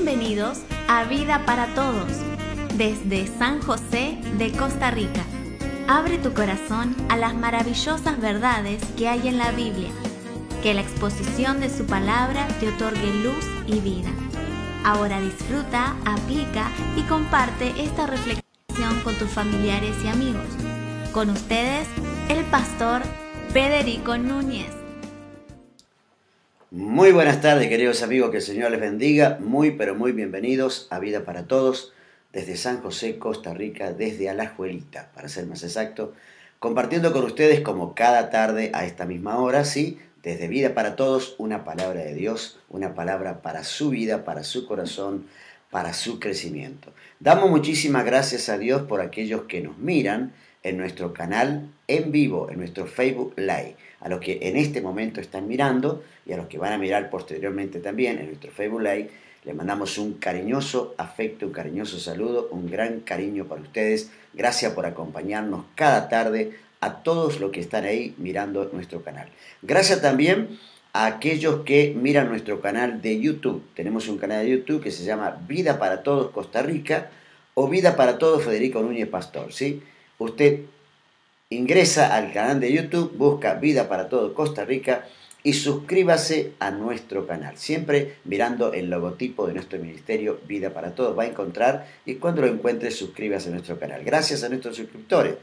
Bienvenidos a Vida para Todos, desde San José de Costa Rica. Abre tu corazón a las maravillosas verdades que hay en la Biblia. Que la exposición de su palabra te otorgue luz y vida. Ahora disfruta, aplica y comparte esta reflexión con tus familiares y amigos. Con ustedes, el pastor Federico Núñez. Muy buenas tardes, queridos amigos, que el Señor les bendiga. Muy, pero muy bienvenidos a Vida para Todos, desde San José, Costa Rica, desde Alajuelita, para ser más exacto, compartiendo con ustedes como cada tarde a esta misma hora, sí, desde Vida para Todos, una palabra de Dios, una palabra para su vida, para su corazón, para su crecimiento. Damos muchísimas gracias a Dios por aquellos que nos miran en nuestro canal en vivo, en nuestro Facebook Live, a los que en este momento están mirando y a los que van a mirar posteriormente también en nuestro Facebook Live. Les mandamos un cariñoso afecto, un cariñoso saludo, un gran cariño para ustedes. Gracias por acompañarnos cada tarde a todos los que están ahí mirando nuestro canal. Gracias también a aquellos que miran nuestro canal de YouTube. Tenemos un canal de YouTube que se llama Vida para Todos Costa Rica o Vida para Todos Federico Núñez Pastor, ¿sí? Usted ingresa al canal de YouTube, busca Vida para Todos Costa Rica y suscríbase a nuestro canal. Siempre mirando el logotipo de nuestro ministerio Vida para Todos va a encontrar, y cuando lo encuentre suscríbase a nuestro canal. Gracias a nuestros suscriptores.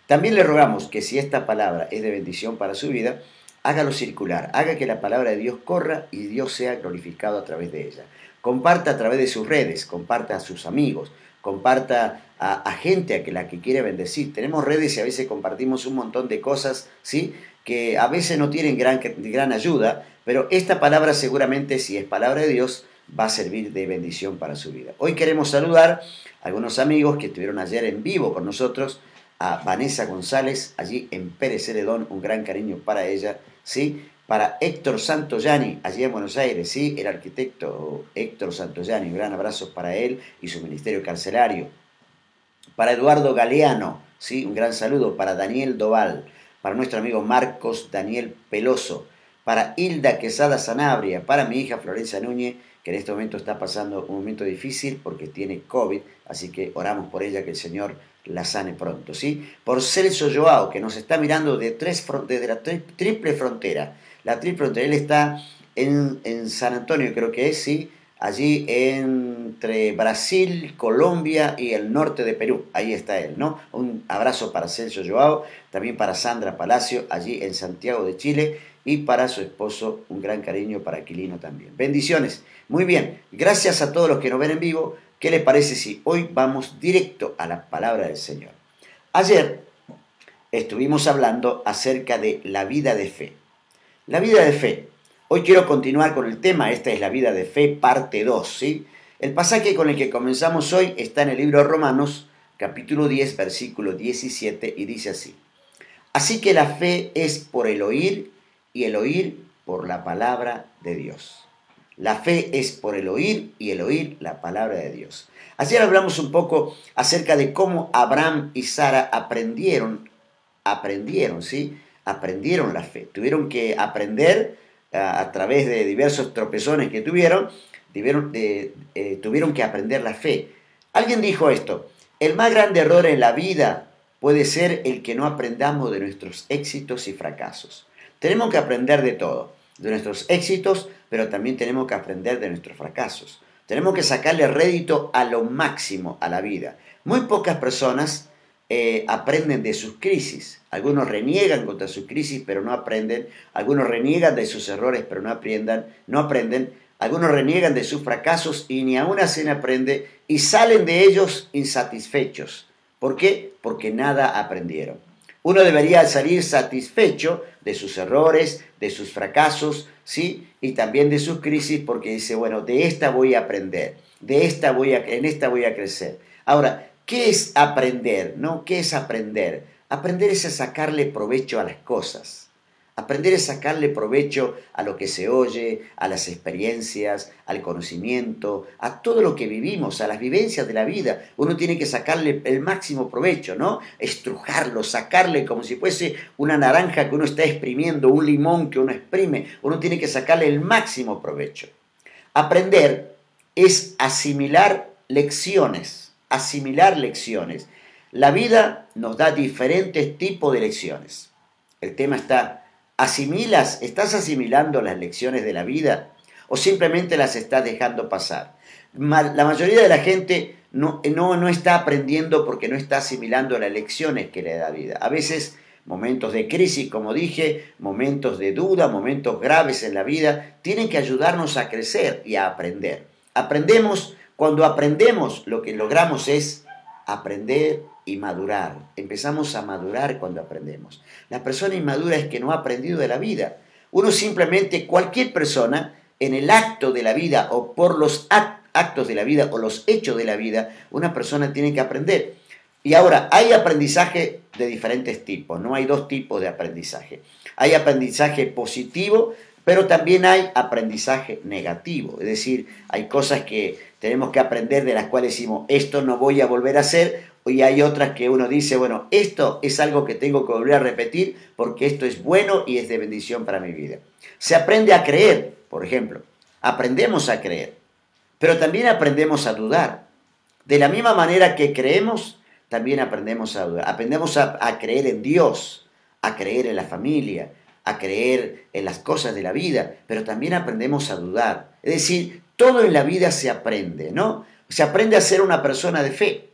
También le rogamos que si esta palabra es de bendición para su vida, hágalo circular, haga que la palabra de Dios corra y Dios sea glorificado a través de ella. Comparta a través de sus redes, comparta a sus amigos, comparta a gente a la que quiere bendecir. Tenemos redes y a veces compartimos un montón de cosas, ¿sí?, que a veces no tienen gran ayuda, pero esta palabra seguramente, si es palabra de Dios, va a servir de bendición para su vida. Hoy queremos saludar a algunos amigos que estuvieron ayer en vivo con nosotros, a Vanessa González, allí en Pérez Celedón, un gran cariño para ella, ¿sí?, para Héctor Santoyani, allí en Buenos Aires, ¿sí?, el arquitecto Héctor Santoyani, un gran abrazo para él y su ministerio carcelario. Para Eduardo Galeano, ¿sí?, un gran saludo. Para Daniel Doval, para nuestro amigo Marcos Daniel Peloso, para Hilda Quesada Sanabria, para mi hija Florencia Núñez, que en este momento está pasando un momento difícil porque tiene COVID, así que oramos por ella, que el Señor la sane pronto, ¿sí? Por Celso Joao, que nos está mirando desde la triple frontera. La triple frontera, él está en San Antonio, creo que es, ¿sí?, allí entre Brasil, Colombia y el norte de Perú. Ahí está él, ¿no? Un abrazo para Celso Joao, también para Sandra Palacio, allí en Santiago de Chile, y para su esposo, un gran cariño para Aquilino también. Bendiciones. Muy bien, gracias a todos los que nos ven en vivo. ¿Qué les parece si hoy vamos directo a la palabra del Señor? Ayer estuvimos hablando acerca de la vida de fe. La vida de fe. Hoy quiero continuar con el tema. Esta es la vida de fe, parte 2, ¿sí? El pasaje con el que comenzamos hoy está en el libro de Romanos, capítulo 10, versículo 17, y dice así: Así que la fe es por el oír, y el oír por la palabra de Dios. La fe es por el oír, y el oír la palabra de Dios. Ayer hablamos un poco acerca de cómo Abraham y Sara aprendieron, ¿sí? Aprendieron la fe. Tuvieron que aprender a través de diversos tropezones que tuvieron que aprender la fe. Alguien dijo esto: el más grande error en la vida puede ser el que no aprendamos de nuestros éxitos y fracasos. Tenemos que aprender de todo, de nuestros éxitos, pero también tenemos que aprender de nuestros fracasos. Tenemos que sacarle rédito a lo máximo a la vida. Muy pocas personas aprenden de sus crisis. Algunos reniegan contra sus crisis, pero no aprenden. Algunos reniegan de sus errores, pero no aprenden. Algunos reniegan de sus fracasos y ni aún así aprenden, y salen de ellos insatisfechos. ¿Por qué? Porque nada aprendieron. Uno debería salir satisfecho de sus errores, de sus fracasos, ¿sí?, y también de sus crisis, porque dice, bueno, de esta voy a aprender, en esta voy a crecer. Ahora, ¿qué es aprender? ¿No? ¿Qué es aprender? Aprender es sacarle provecho a las cosas. Aprender es sacarle provecho a lo que se oye, a las experiencias, al conocimiento, a todo lo que vivimos, a las vivencias de la vida. Uno tiene que sacarle el máximo provecho, ¿no? Estrujarlo, sacarle como si fuese una naranja que uno está exprimiendo, un limón que uno exprime. Uno tiene que sacarle el máximo provecho. Aprender es asimilar lecciones, asimilar lecciones. La vida nos da diferentes tipos de lecciones. El tema está, ¿estás asimilando las lecciones de la vida o simplemente las estás dejando pasar? La mayoría de la gente no está aprendiendo porque no está asimilando las lecciones que le da la vida. A veces momentos de crisis, como dije, momentos de duda, momentos graves en la vida, tienen que ayudarnos a crecer y a aprender. Cuando aprendemos, lo que logramos es aprender y madurar. Empezamos a madurar cuando aprendemos. La persona inmadura es que no ha aprendido de la vida. Cualquier persona, en el acto de la vida o por los actos de la vida o los hechos de la vida, una persona tiene que aprender. Y ahora, hay aprendizaje de diferentes tipos, no hay dos tipos de aprendizaje. Hay aprendizaje positivo, pero también hay aprendizaje negativo. Es decir, hay cosas que tenemos que aprender de las cuales decimos, esto no voy a volver a hacer, y hay otras que uno dice, bueno, esto es algo que tengo que volver a repetir porque esto es bueno y es de bendición para mi vida. Se aprende a creer, por ejemplo, aprendemos a creer, pero también aprendemos a dudar. De la misma manera que creemos, también aprendemos a dudar. Aprendemos a creer en Dios, a creer en la familia, a creer en las cosas de la vida, pero también aprendemos a dudar. Es decir, todo en la vida se aprende, ¿no? Se aprende a ser una persona de fe.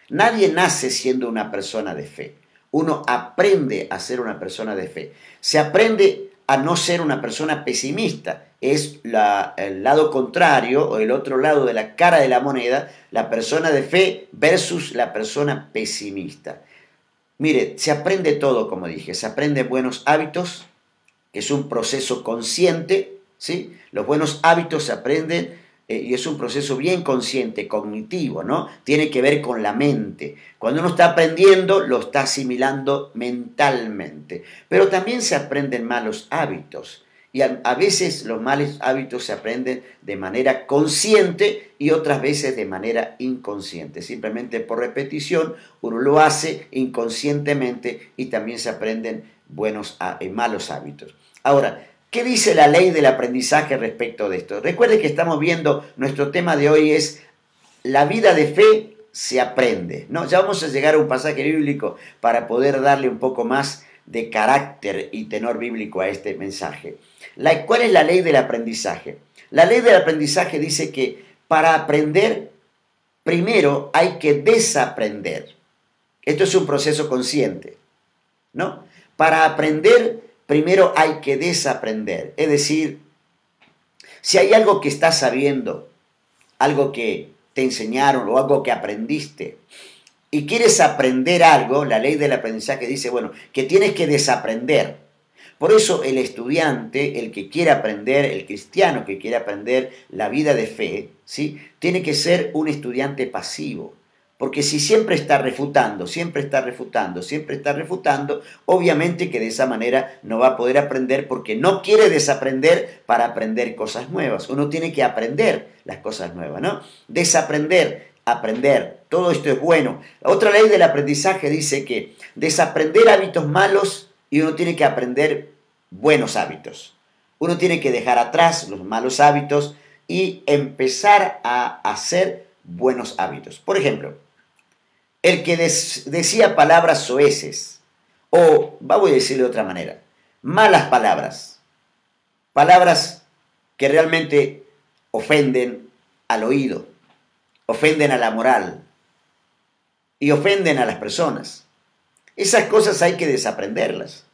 Nadie nace siendo una persona de fe. Uno aprende a ser una persona de fe. Se aprende a no ser una persona pesimista. Es el lado contrario o el otro lado de la cara de la moneda, la persona de fe versus la persona pesimista. Mire, se aprende todo, como dije. Se aprende buenos hábitos, que es un proceso consciente, ¿sí? Los buenos hábitos se aprenden y es un proceso bien consciente, cognitivo, ¿no? Tiene que ver con la mente. Cuando uno está aprendiendo, lo está asimilando mentalmente. Pero también se aprenden malos hábitos. Y a veces los malos hábitos se aprenden de manera consciente y otras veces de manera inconsciente. Simplemente por repetición uno lo hace inconscientemente y también se aprenden malos hábitos. Ahora, ¿qué dice la ley del aprendizaje respecto de esto? Recuerde que estamos viendo, nuestro tema de hoy es la vida de fe se aprende, ¿no? Ya vamos a llegar a un pasaje bíblico para poder darle un poco más de carácter y tenor bíblico a este mensaje. ¿Cuál es la ley del aprendizaje? La ley del aprendizaje dice que para aprender, primero hay que desaprender. Esto es un proceso consciente, ¿no? Para aprender, primero hay que desaprender. Es decir, si hay algo que estás sabiendo, algo que te enseñaron o algo que aprendiste, y quieres aprender algo, la ley del aprendizaje dice, bueno, que tienes que desaprender. Por eso el estudiante, el que quiere aprender, el cristiano que quiere aprender la vida de fe, ¿sí? Tiene que ser un estudiante pasivo. Porque si siempre está refutando, obviamente que de esa manera no va a poder aprender porque no quiere desaprender para aprender cosas nuevas. Uno tiene que aprender las cosas nuevas, ¿no? Desaprender, aprender, todo esto es bueno. La otra ley del aprendizaje dice que desaprender hábitos malos y uno tiene que aprender buenos hábitos. Uno tiene que dejar atrás los malos hábitos y empezar a hacer buenos hábitos. Por ejemplo, el que decía palabras soeces, o voy a decirlo de otra manera, malas palabras, palabras que realmente ofenden al oído, ofenden a la moral y ofenden a las personas. Esas cosas hay que desaprenderlas.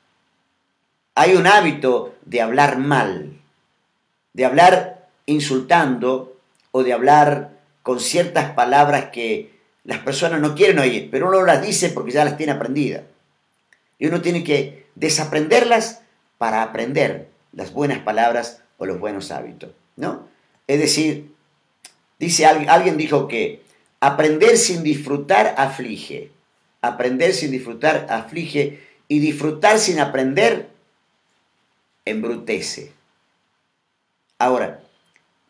Hay un hábito de hablar mal, de hablar insultando o de hablar con ciertas palabras que las personas no quieren oír, pero uno las dice porque ya las tiene aprendidas. Y uno tiene que desaprenderlas para aprender las buenas palabras o los buenos hábitos, ¿no? Es decir, alguien dijo que aprender sin disfrutar aflige. Aprender sin disfrutar aflige y disfrutar sin aprender embrutece. Ahora,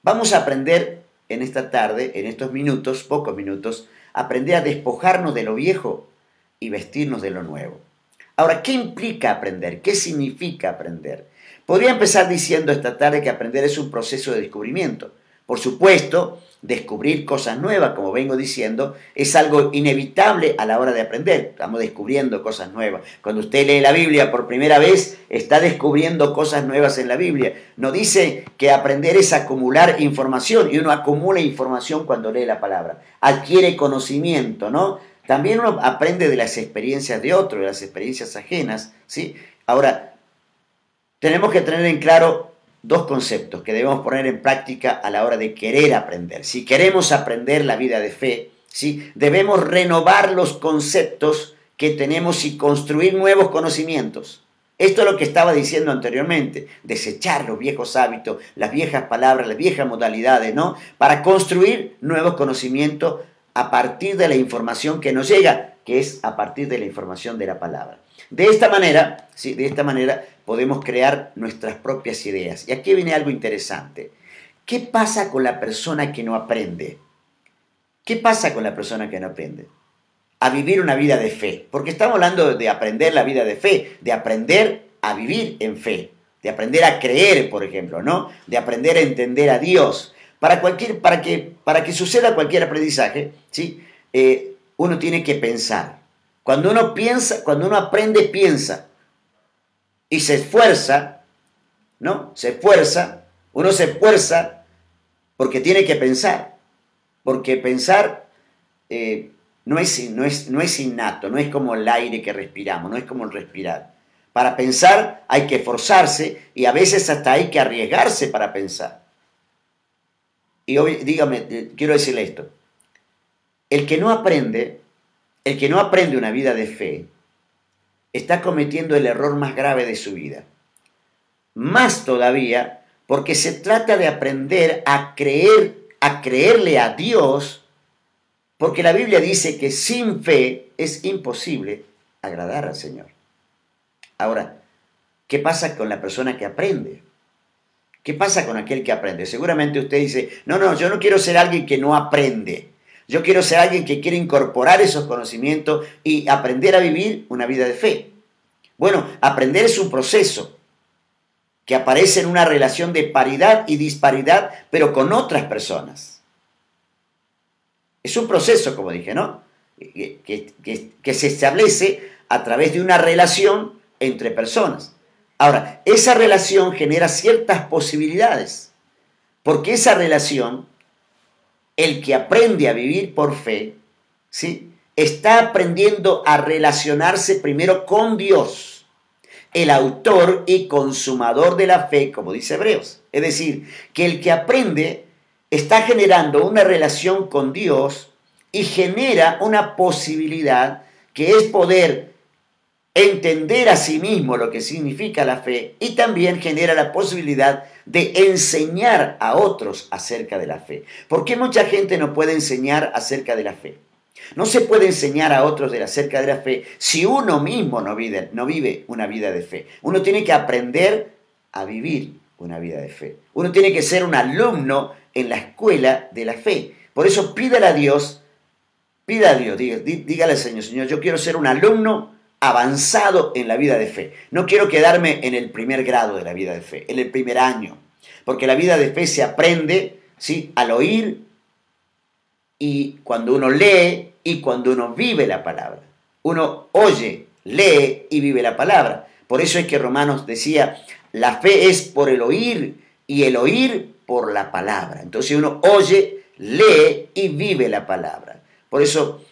vamos a aprender en esta tarde, en estos minutos, pocos minutos, aprender a despojarnos de lo viejo y vestirnos de lo nuevo. Ahora, ¿qué implica aprender? ¿Qué significa aprender? Podría empezar diciendo esta tarde que aprender es un proceso de descubrimiento. Por supuesto, descubrir cosas nuevas, como vengo diciendo, es algo inevitable a la hora de aprender. Estamos descubriendo cosas nuevas. Cuando usted lee la Biblia por primera vez, está descubriendo cosas nuevas en la Biblia. No dice que aprender es acumular información, y uno acumula información cuando lee la palabra. Adquiere conocimiento, ¿no? También uno aprende de las experiencias de otros, de las experiencias ajenas, ¿sí? Ahora, tenemos que tener en claro dos conceptos que debemos poner en práctica a la hora de querer aprender. Si queremos aprender la vida de fe, ¿sí?, debemos renovar los conceptos que tenemos y construir nuevos conocimientos. Esto es lo que estaba diciendo anteriormente, desechar los viejos hábitos, las viejas palabras, las viejas modalidades, ¿no?, para construir nuevos conocimientos a partir de la información que nos llega, que es a partir de la información de la palabra. De esta manera, ¿sí?, de esta manera podemos crear nuestras propias ideas. Y aquí viene algo interesante. ¿Qué pasa con la persona que no aprende? ¿Qué pasa con la persona que no aprende a vivir una vida de fe? Porque estamos hablando de aprender la vida de fe, de aprender a vivir en fe, de aprender a creer, por ejemplo, ¿no?, de aprender a entender a Dios. Para que suceda cualquier aprendizaje, ¿sí?, uno tiene que pensar. Cuando uno piensa, cuando uno aprende, piensa y se esfuerza, ¿no? Uno se esfuerza porque tiene que pensar, porque pensar no es innato, no es como el aire que respiramos, no es como el respirar. Para pensar hay que esforzarse y a veces hasta hay que arriesgarse para pensar. Y hoy, dígame, quiero decirle esto. El que no aprende una vida de fe, está cometiendo el error más grave de su vida. Más todavía, porque se trata de aprender a creerle a Dios, porque la Biblia dice que sin fe es imposible agradar al Señor. Ahora, ¿qué pasa con la persona que aprende? ¿Qué pasa con aquel que aprende? Seguramente usted dice, no, yo no quiero ser alguien que no aprende. Yo quiero ser alguien que quiere incorporar esos conocimientos y aprender a vivir una vida de fe. Bueno, aprender es un proceso que aparece en una relación de paridad y disparidad, pero con otras personas. Es un proceso, como dije, ¿no?, que se establece a través de una relación entre personas. Ahora, esa relación genera ciertas posibilidades, porque esa relación, el que aprende a vivir por fe, ¿sí?, está aprendiendo a relacionarse primero con Dios, el autor y consumador de la fe, como dice Hebreos. Es decir, que el que aprende está generando una relación con Dios y genera una posibilidad que es poder entender a sí mismo lo que significa la fe, y también genera la posibilidad de enseñar a otros acerca de la fe. ¿Por qué mucha gente no puede enseñar acerca de la fe? No se puede enseñar a otros acerca de la fe si uno mismo no vive una vida de fe. Uno tiene que aprender a vivir una vida de fe. Uno tiene que ser un alumno en la escuela de la fe. Por eso pídale a Dios, dígale al Señor, yo quiero ser un alumno avanzado en la vida de fe. No quiero quedarme en el primer grado de la vida de fe, en el primer año. Porque la vida de fe se aprende, ¿sí?, al oír, y cuando uno lee y cuando uno vive la palabra. Uno oye, lee y vive la palabra. Por eso es que Romanos decía, la fe es por el oír y el oír por la palabra. Entonces uno oye, lee y vive la palabra. Por eso,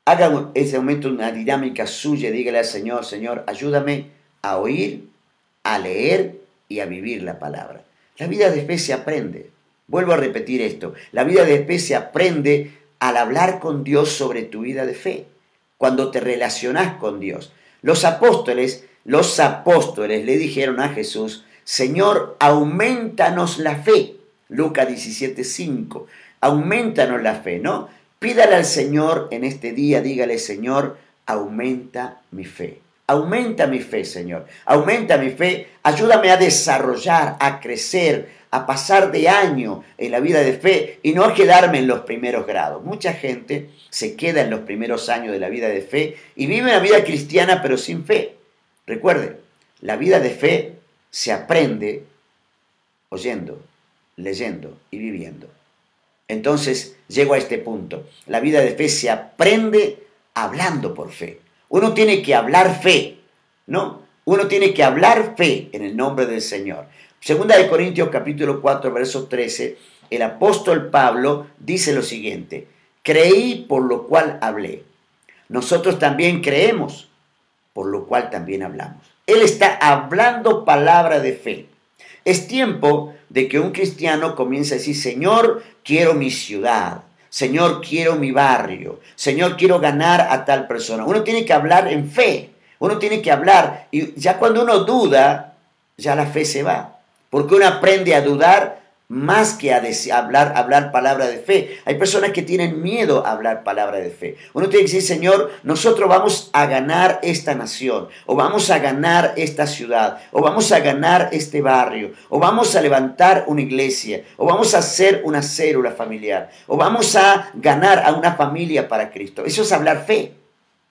haga en ese momento una dinámica suya, dígale al Señor, Señor, ayúdame a oír, a leer y a vivir la palabra. La vida de fe se aprende. Vuelvo a repetir esto. La vida de fe se aprende al hablar con Dios sobre tu vida de fe. Cuando te relacionás con Dios. Los apóstoles le dijeron a Jesús, Señor, aumentanos la fe. Lucas 17:5. Aumentanos la fe, ¿no? Pídale al Señor en este día, dígale, Señor, aumenta mi fe. Aumenta mi fe, Señor. Aumenta mi fe. Ayúdame a desarrollar, a crecer, a pasar de año en la vida de fe y no a quedarme en los primeros grados. Mucha gente se queda en los primeros años de la vida de fe y vive una vida cristiana pero sin fe. Recuerde, la vida de fe se aprende oyendo, leyendo y viviendo. Entonces llego a este punto. La vida de fe se aprende hablando por fe. Uno tiene que hablar fe, ¿no? Uno tiene que hablar fe en el nombre del Señor. Segunda de Corintios capítulo 4, verso 13, el apóstol Pablo dice lo siguiente: creí por lo cual hablé. Nosotros también creemos, por lo cual también hablamos. Él está hablando palabra de fe. Es tiempo de que un cristiano comience a decir: Señor, quiero mi ciudad. Señor, quiero mi barrio. Señor, quiero ganar a tal persona. Uno tiene que hablar en fe. Uno tiene que hablar. Y ya cuando uno duda, ya la fe se va. Porque uno aprende a dudar más que a hablar palabra de fe. Hay personas que tienen miedo a hablar palabra de fe. Uno tiene que decir: Señor, nosotros vamos a ganar esta nación, o vamos a ganar esta ciudad, o vamos a ganar este barrio, o vamos a levantar una iglesia, o vamos a hacer una célula familiar, o vamos a ganar a una familia para Cristo. Eso es hablar fe.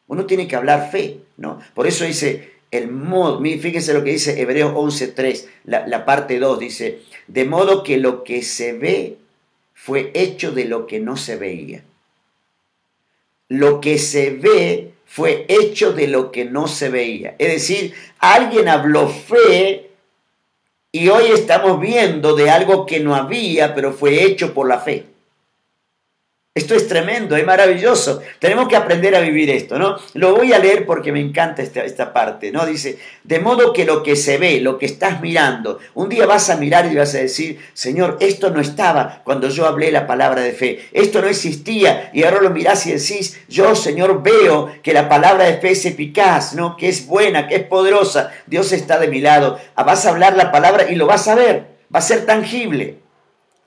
Uno tiene que hablar fe, ¿no? Por eso dice fíjense lo que dice Hebreos 11:3, la parte 2, dice: de modo que lo que se ve fue hecho de lo que no se veía. Lo que se ve fue hecho de lo que no se veía. Es decir, alguien habló fe y hoy estamos viendo de algo que no había, pero fue hecho por la fe. Esto es tremendo, es maravilloso. Tenemos que aprender a vivir esto, ¿no? Lo voy a leer porque me encanta esta parte, ¿no? Dice: de modo que lo que se ve, lo que estás mirando, un día vas a mirar y vas a decir: Señor, esto no estaba cuando yo hablé la palabra de fe. Esto no existía. Y ahora lo mirás y decís: yo, Señor, veo que la palabra de fe es eficaz, ¿no? Que es buena, que es poderosa. Dios está de mi lado. Vas a hablar la palabra y lo vas a ver. Va a ser tangible.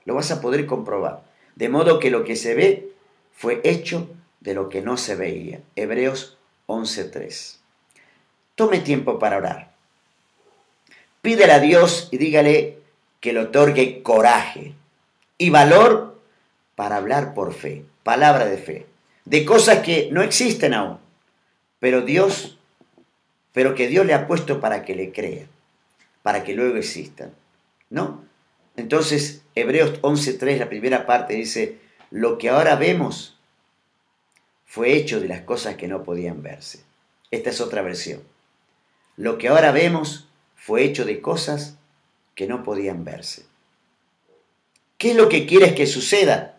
Lo vas a poder comprobar. De modo que lo que se ve fue hecho de lo que no se veía. Hebreos 11:3. Tome tiempo para orar. Pídele a Dios y dígale que le otorgue coraje y valor para hablar por fe, palabra de fe, de cosas que no existen aún, pero que Dios le ha puesto para que le crea, para que luego existan, ¿no? Entonces, Hebreos 11:3, la primera parte dice: lo que ahora vemos fue hecho de las cosas que no podían verse. Esta es otra versión. Lo que ahora vemos fue hecho de cosas que no podían verse. ¿Qué es lo que quieres que suceda?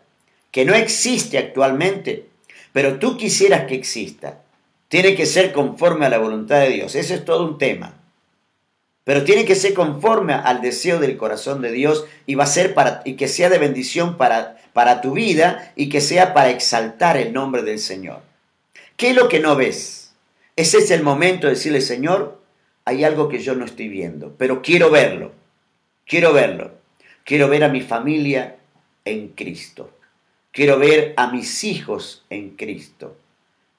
Que no existe actualmente, pero tú quisieras que exista. Tiene que ser conforme a la voluntad de Dios. Eso es todo un tema. Pero tiene que ser conforme al deseo del corazón de Dios y va a ser y que sea de bendición para tu vida y que sea para exaltar el nombre del Señor. ¿Qué es lo que no ves? Ese es el momento de decirle: Señor, hay algo que yo no estoy viendo, pero quiero verlo. Quiero verlo. Quiero ver a mi familia en Cristo. Quiero ver a mis hijos en Cristo.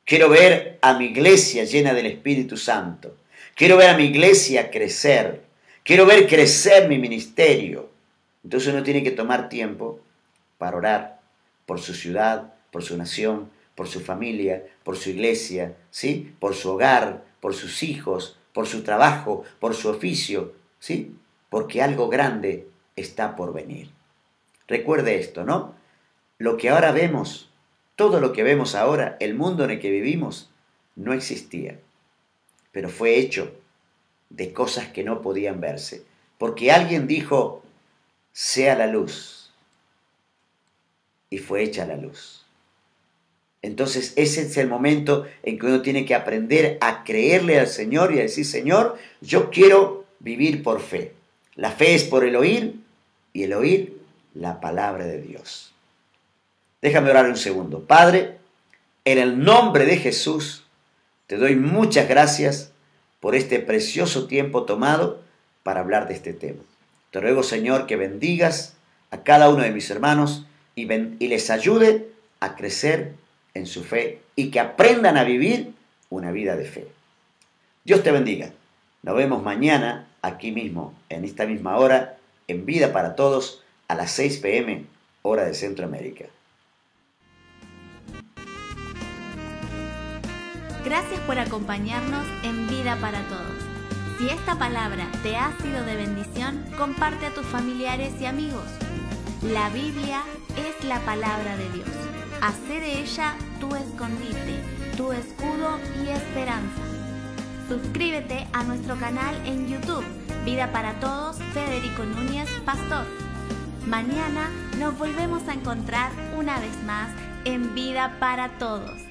Quiero ver a mi iglesia llena del Espíritu Santo. Quiero ver a mi iglesia crecer. Quiero ver crecer mi ministerio. Entonces uno tiene que tomar tiempo para orar por su ciudad, por su nación, por su familia, por su iglesia, ¿sí? Por su hogar, por sus hijos, por su trabajo, por su oficio, ¿sí? Porque algo grande está por venir. Recuerde esto, ¿no? Lo que ahora vemos, todo lo que vemos ahora, el mundo en el que vivimos, no existía. Pero fue hecho de cosas que no podían verse. Porque alguien dijo: sea la luz. Y fue hecha la luz. Entonces ese es el momento en que uno tiene que aprender a creerle al Señor y a decir: Señor, yo quiero vivir por fe. La fe es por el oír y el oír la palabra de Dios. Déjame orar un segundo. Padre, en el nombre de Jesús, te doy muchas gracias por este precioso tiempo tomado para hablar de este tema. Te ruego, Señor, que bendigas a cada uno de mis hermanos y les ayude a crecer en su fe y que aprendan a vivir una vida de fe. Dios te bendiga. Nos vemos mañana aquí mismo, en esta misma hora, en Vida para Todos, a las 6 p.m., hora de Centroamérica. Gracias por acompañarnos en Vida para Todos. Si esta palabra te ha sido de bendición, comparte a tus familiares y amigos. La Biblia es la palabra de Dios. Hacé de ella tu escondite, tu escudo y esperanza. Suscríbete a nuestro canal en YouTube, Vida para Todos, Federico Núñez, Pastor. Mañana nos volvemos a encontrar una vez más en Vida para Todos.